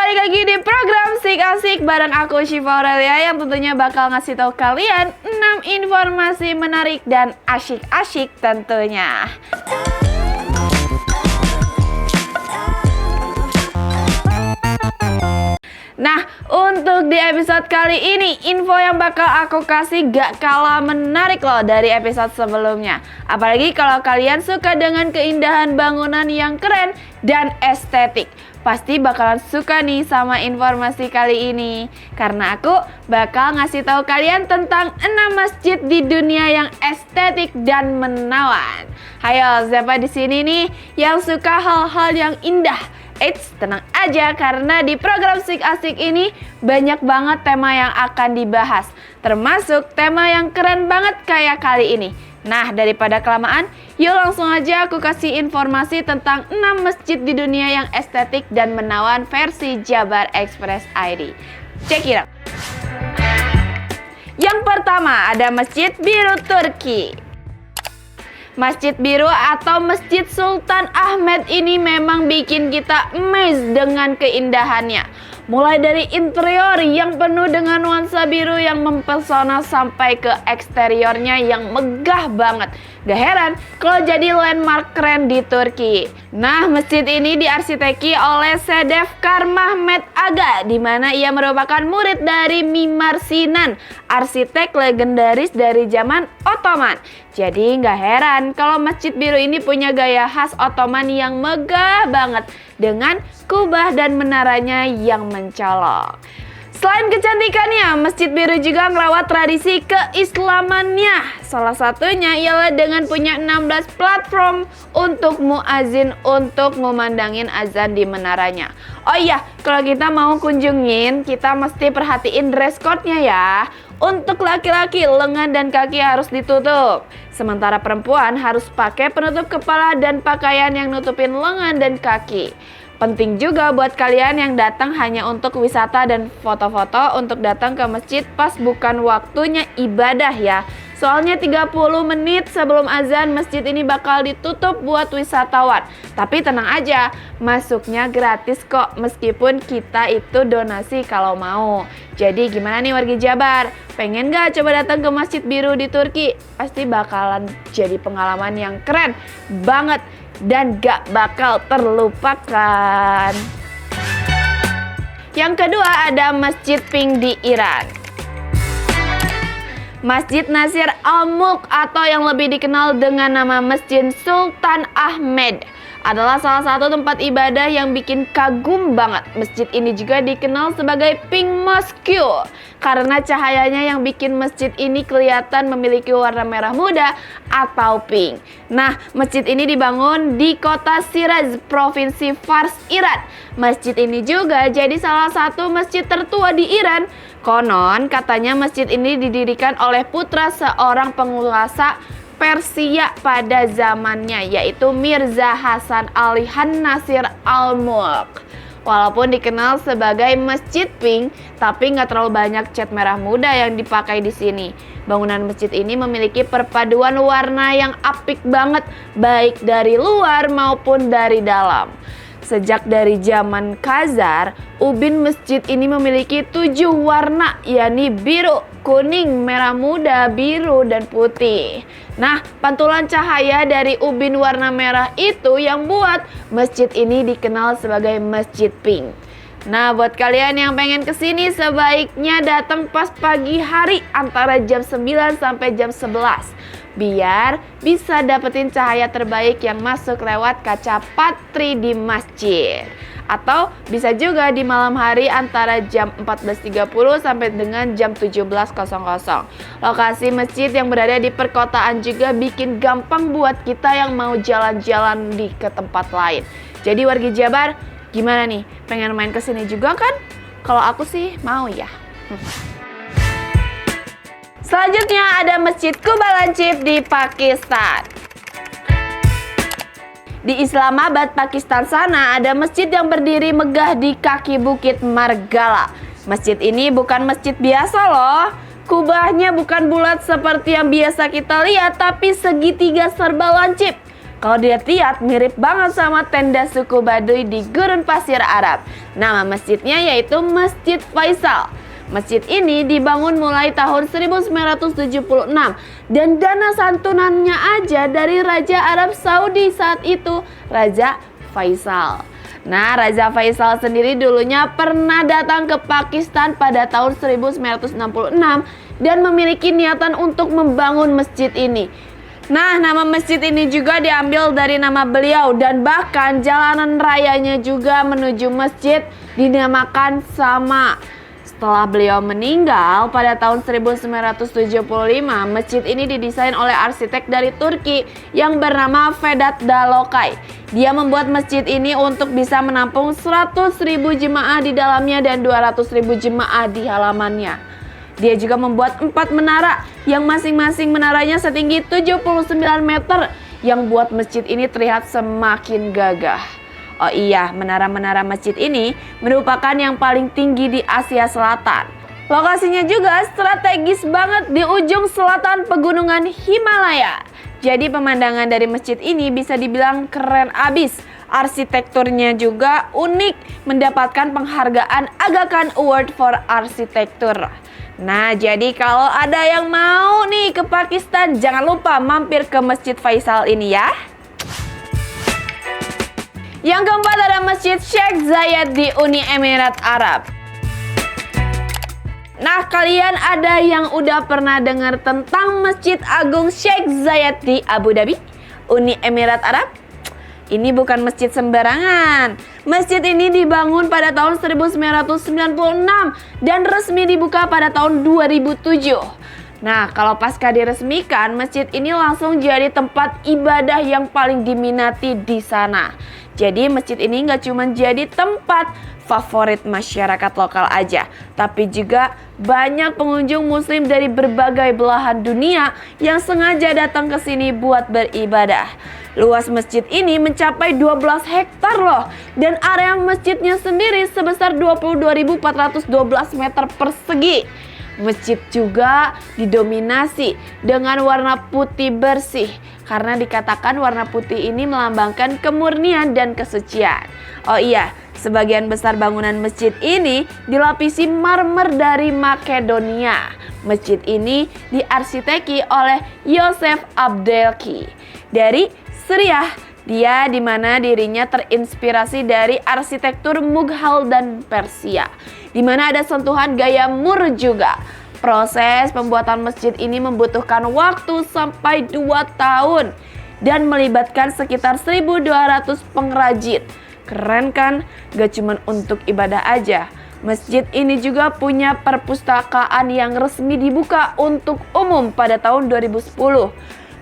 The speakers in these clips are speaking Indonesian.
balik lagi di program Sik Asik bareng aku Syifa Aurelia yang tentunya bakal ngasih tahu kalian 6 informasi menarik dan asyik-asyik tentunya. Nah, untuk di episode kali ini, info yang bakal aku kasih gak kalah menarik loh dari episode sebelumnya. Apalagi kalau kalian suka dengan keindahan bangunan yang keren dan estetik. Pasti bakalan suka nih sama informasi kali ini. Karena aku bakal ngasih tahu kalian tentang 6 masjid di dunia yang estetik dan menawan. Hayo, siapa di sini nih yang suka hal-hal yang indah? Eits, tenang aja karena di program Sik Asik ini banyak banget tema yang akan dibahas. Termasuk tema yang keren banget kayak kali ini. Nah, daripada kelamaan, yuk langsung aja aku kasih informasi tentang 6 masjid di dunia yang estetik dan menawan versi Jabar Express ID. Check it out. Yang pertama ada Masjid Biru Turki. Masjid Biru atau Masjid Sultan Ahmed ini memang bikin kita amazed dengan keindahannya. Mulai dari interior yang penuh dengan nuansa biru yang mempesona sampai ke eksteriornya yang megah banget. Gak heran kalau jadi landmark keren di Turki. Nah, masjid ini diarsiteki oleh Sedefkar Mehmet Aga, di mana ia merupakan murid dari Mimar Sinan, arsitek legendaris dari zaman Ottoman. Jadi gak heran kalau Masjid Biru ini punya gaya khas Ottoman yang megah banget dengan kubah dan menaranya yang mencolok. Selain kecantikannya, Masjid Biru juga merawat tradisi keislamannya. Salah satunya ialah dengan punya 16 platform untuk muazin untuk memandangin azan di menaranya. Oh iya, kalau kita mau kunjungin, kita mesti perhatiin dress code-nya ya. Untuk laki-laki, lengan dan kaki harus ditutup. Sementara perempuan harus pakai penutup kepala dan pakaian yang nutupin lengan dan kaki. Penting juga buat kalian yang datang hanya untuk wisata dan foto-foto untuk datang ke masjid pas bukan waktunya ibadah ya. Soalnya 30 menit sebelum azan masjid ini bakal ditutup buat wisatawan. Tapi tenang aja, masuknya gratis kok meskipun kita itu donasi kalau mau. Jadi gimana nih wargi Jabar? Pengen gak coba datang ke Masjid Biru di Turki? Pasti bakalan jadi pengalaman yang keren banget dan gak bakal terlupakan. Yang kedua ada Masjid Pink di Iran. Masjid Nasir Al-Mulk atau yang lebih dikenal dengan nama Masjid Sultan Ahmed adalah salah satu tempat ibadah yang bikin kagum banget. Masjid ini juga dikenal sebagai Pink Mosque karena cahayanya yang bikin masjid ini kelihatan memiliki warna merah muda atau pink. Nah, masjid ini dibangun di kota Shiraz, provinsi Fars, Iran. Masjid ini juga jadi salah satu masjid tertua di Iran. Konon katanya masjid ini didirikan oleh putra seorang penguasa Persia pada zamannya, yaitu Mirza Hasan Ali Nasir Al-Mulk. Walaupun dikenal sebagai Masjid Pink, tapi nggak terlalu banyak cat merah muda yang dipakai di sini. Bangunan masjid ini memiliki perpaduan warna yang apik banget, baik dari luar maupun dari dalam. Sejak dari zaman Khazar, ubin masjid ini memiliki 7 warna, yakni biru, kuning, merah muda, biru, dan putih. Nah, pantulan cahaya dari ubin warna merah itu yang buat masjid ini dikenal sebagai Masjid Pink. Nah, buat kalian yang pengen kesini sebaiknya datang pas pagi hari antara jam 9 sampai jam 11. Biar bisa dapetin cahaya terbaik yang masuk lewat kaca patri di masjid. Atau bisa juga di malam hari antara jam 14.30 sampai dengan jam 17.00. Lokasi masjid yang berada di perkotaan juga bikin gampang buat kita yang mau jalan-jalan ke tempat lain. Jadi wargi Jabar, gimana nih? Pengen main kesini juga kan? Kalau aku sih mau ya. Selanjutnya ada Masjid Quba Lancip di Pakistan. Di Islamabad, Pakistan sana ada masjid yang berdiri megah di kaki bukit Margala. Masjid ini bukan masjid biasa loh. Kubahnya bukan bulat seperti yang biasa kita lihat, tapi segitiga serba lancip. Kalau dilihat mirip banget sama tenda suku Baduy di gurun pasir Arab. Nama masjidnya yaitu Masjid Faisal. Masjid ini dibangun mulai tahun 1976 dan dana santunannya aja dari Raja Arab Saudi saat itu, Raja Faisal. Nah, Raja Faisal sendiri dulunya pernah datang ke Pakistan pada tahun 1966 dan memiliki niatan untuk membangun masjid ini. Nah, nama masjid ini juga diambil dari nama beliau dan bahkan jalanan rayanya juga menuju masjid dinamakan sama. Setelah beliau meninggal pada tahun 1975, masjid ini didesain oleh arsitek dari Turki yang bernama Vedat Dalokay. Dia membuat masjid ini untuk bisa menampung 100.000 jemaah di dalamnya dan 200.000 jemaah di halamannya. Dia juga membuat 4 menara yang masing-masing menaranya setinggi 79 meter yang buat masjid ini terlihat semakin gagah. Oh iya, menara-menara masjid ini merupakan yang paling tinggi di Asia Selatan. Lokasinya juga strategis banget di ujung selatan pegunungan Himalaya. Jadi pemandangan dari masjid ini bisa dibilang keren abis. Arsitekturnya juga unik, mendapatkan penghargaan Aga Khan Award for Architecture. Nah, jadi kalau ada yang mau nih ke Pakistan, jangan lupa mampir ke Masjid Faisal ini ya. Yang keempat ada Masjid Sheikh Zayed di Uni Emirat Arab. Nah, kalian ada yang udah pernah dengar tentang Masjid Agung Sheikh Zayed di Abu Dhabi, Uni Emirat Arab? Ini bukan masjid sembarangan. Masjid ini dibangun pada tahun 1996 dan resmi dibuka pada tahun 2007. Nah, kalau pasca diresmikan, masjid ini langsung jadi tempat ibadah yang paling diminati di sana. Jadi masjid ini nggak cuma jadi tempat favorit masyarakat lokal aja, tapi juga banyak pengunjung muslim dari berbagai belahan dunia yang sengaja datang ke sini buat beribadah. Luas masjid ini mencapai 12 hektar loh, dan area masjidnya sendiri sebesar 22.412 meter persegi. Masjid juga didominasi dengan warna putih bersih karena dikatakan warna putih ini melambangkan kemurnian dan kesucian. Oh iya, sebagian besar bangunan masjid ini dilapisi marmer dari Makedonia. Masjid ini diarsiteki oleh Yosef Abdelki dari Suriah. Dia di mana dirinya terinspirasi dari arsitektur Mughal dan Persia, di mana ada sentuhan gaya Mur juga. Proses pembuatan masjid ini membutuhkan waktu sampai 2 tahun dan melibatkan sekitar 1.200 pengrajin. Keren kan? Gak cuma untuk ibadah aja. Masjid ini juga punya perpustakaan yang resmi dibuka untuk umum pada tahun 2010.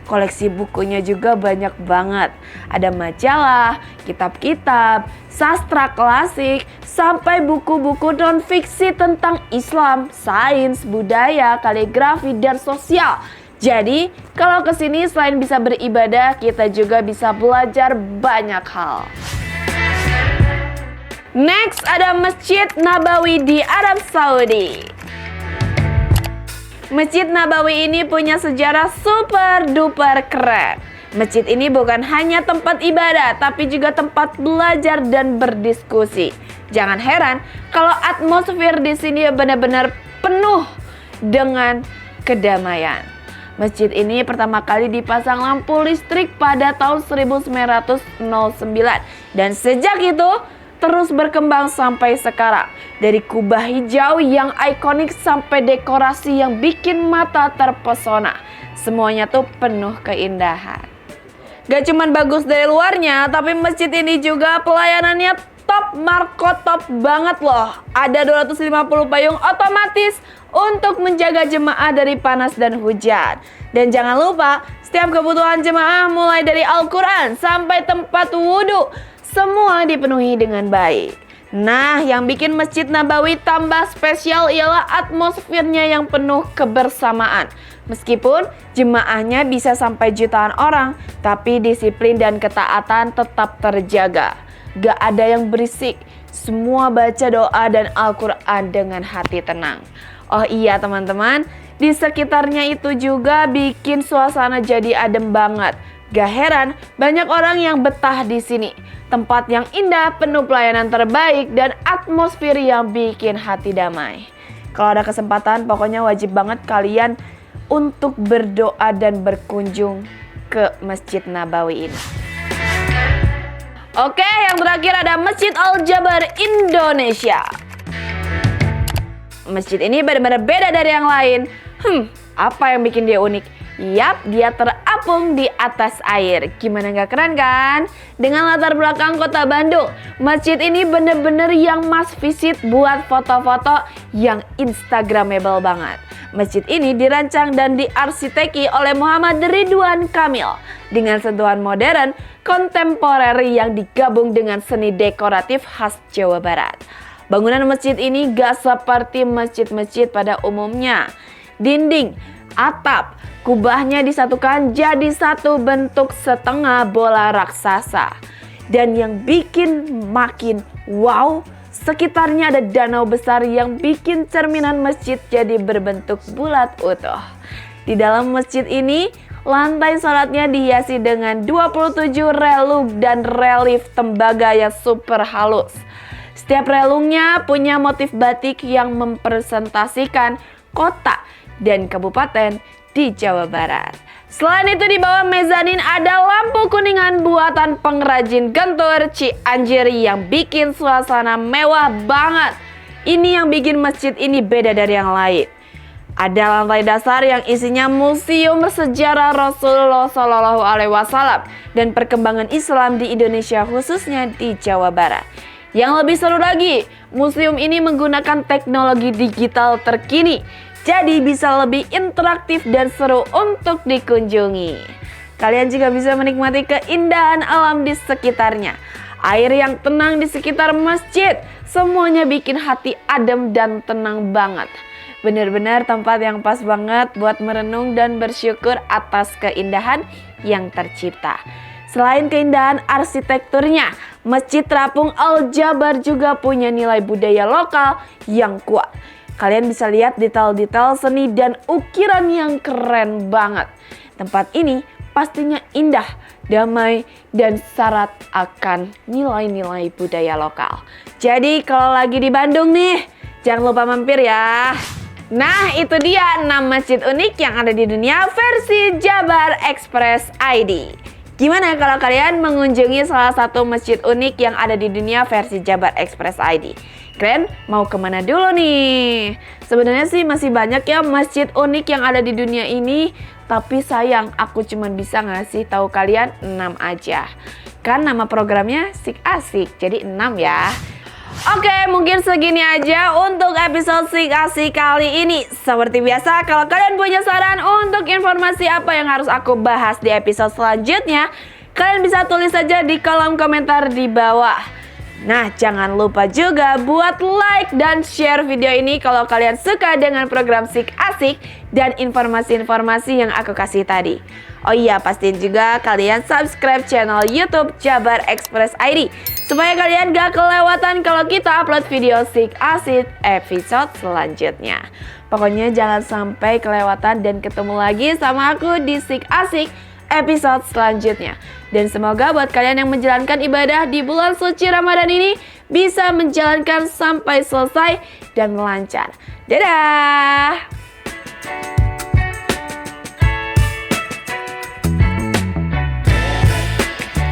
Koleksi bukunya juga banyak banget. Ada majalah, kitab-kitab, sastra klasik, sampai buku-buku non-fiksi tentang Islam, sains, budaya, kaligrafi, dan sosial. Jadi, kalau kesini selain bisa beribadah, kita juga bisa belajar banyak hal. Next, ada Masjid Nabawi di Arab Saudi. Masjid Nabawi ini punya sejarah super duper keren. Masjid ini bukan hanya tempat ibadah, tapi juga tempat belajar dan berdiskusi. Jangan heran kalau atmosfer di sini benar-benar penuh dengan kedamaian. Masjid ini pertama kali dipasang lampu listrik pada tahun 1909 dan sejak itu terus berkembang sampai sekarang. Dari kubah hijau yang ikonik sampai dekorasi yang bikin mata terpesona. Semuanya tuh penuh keindahan. Gak cuman bagus dari luarnya, tapi masjid ini juga pelayanannya top markotop banget loh. Ada 250 payung otomatis untuk menjaga jemaah dari panas dan hujan. Dan jangan lupa, setiap kebutuhan jemaah mulai dari Al-Quran sampai tempat wudhu, semua dipenuhi dengan baik. Nah, yang bikin Masjid Nabawi tambah spesial ialah atmosfernya yang penuh kebersamaan. Meskipun jemaahnya bisa sampai jutaan orang, tapi disiplin dan ketaatan tetap terjaga. Gak ada yang berisik, semua baca doa dan Al-Quran dengan hati tenang. Oh iya teman-teman, di sekitarnya itu juga bikin suasana jadi adem banget. Gak heran banyak orang yang betah di sini. Tempat yang indah, penuh pelayanan terbaik, dan atmosfer yang bikin hati damai. Kalau ada kesempatan, pokoknya wajib banget kalian untuk berdoa dan berkunjung ke Masjid Nabawi ini. Oke, yang terakhir ada Masjid Al-Jabar Indonesia. Masjid ini benar-benar beda dari yang lain. Apa yang bikin dia unik? Yap, dia terapung di atas air. Gimana gak keren kan? Dengan latar belakang kota Bandung, masjid ini bener-bener yang must visit buat foto-foto yang instagramable banget. Masjid ini dirancang dan diarsiteki oleh Muhammad Ridwan Kamil dengan sentuhan modern, kontemporer yang digabung dengan seni dekoratif khas Jawa Barat. Bangunan masjid ini gak seperti masjid-masjid pada umumnya. Dinding, atap, kubahnya disatukan jadi satu bentuk setengah bola raksasa. Dan yang bikin makin wow, sekitarnya ada danau besar yang bikin cerminan masjid jadi berbentuk bulat utuh. Di dalam masjid ini, lantai sholatnya dihiasi dengan 27 relung dan relief tembaga yang super halus. Setiap relungnya punya motif batik yang mempresentasikan kota dan kabupaten di Jawa Barat. Selain itu di bawah mezanin ada lampu kuningan buatan pengrajin Gentur Cianjur yang bikin suasana mewah banget. Ini yang bikin masjid ini beda dari yang lain. Ada lantai dasar yang isinya museum sejarah Rasulullah SAW dan perkembangan Islam di Indonesia khususnya di Jawa Barat. Yang lebih seru lagi, museum ini menggunakan teknologi digital terkini. Jadi bisa lebih interaktif dan seru untuk dikunjungi. Kalian juga bisa menikmati keindahan alam di sekitarnya. Air yang tenang di sekitar masjid, semuanya bikin hati adem dan tenang banget. Benar-benar tempat yang pas banget buat merenung dan bersyukur atas keindahan yang tercipta. Selain keindahan arsitekturnya, Masjid Terapung Al-Jabar juga punya nilai budaya lokal yang kuat. Kalian bisa lihat detail-detail seni dan ukiran yang keren banget. Tempat ini pastinya indah, damai, dan syarat akan nilai-nilai budaya lokal. Jadi kalau lagi di Bandung nih, jangan lupa mampir ya. Nah, itu dia 6 masjid unik yang ada di dunia versi Jabar Express ID. Gimana kalau kalian mengunjungi salah satu masjid unik yang ada di dunia versi Jabar Express ID? Kalian mau kemana dulu nih? Sebenarnya sih masih banyak ya masjid unik yang ada di dunia ini, tapi sayang aku cuma bisa ngasih tahu kalian 6 aja. Kan nama programnya Sik Asik, jadi 6 ya. Oke, mungkin segini aja untuk episode Sik Asik kali ini. Seperti biasa, kalau kalian punya saran untuk informasi apa yang harus aku bahas di episode selanjutnya, kalian bisa tulis saja di kolom komentar di bawah. Nah, jangan lupa juga buat like dan share video ini kalau kalian suka dengan program Sik Asik dan informasi-informasi yang aku kasih tadi. Oh iya, pastiin juga kalian subscribe channel YouTube Jabar Express ID supaya kalian gak kelewatan kalau kita upload video Sik Asik episode selanjutnya. Pokoknya jangan sampai kelewatan dan ketemu lagi sama aku di Sik Asik episode selanjutnya. Dan semoga buat kalian yang menjalankan ibadah di bulan suci Ramadan ini bisa menjalankan sampai selesai dan lancar. Dadah!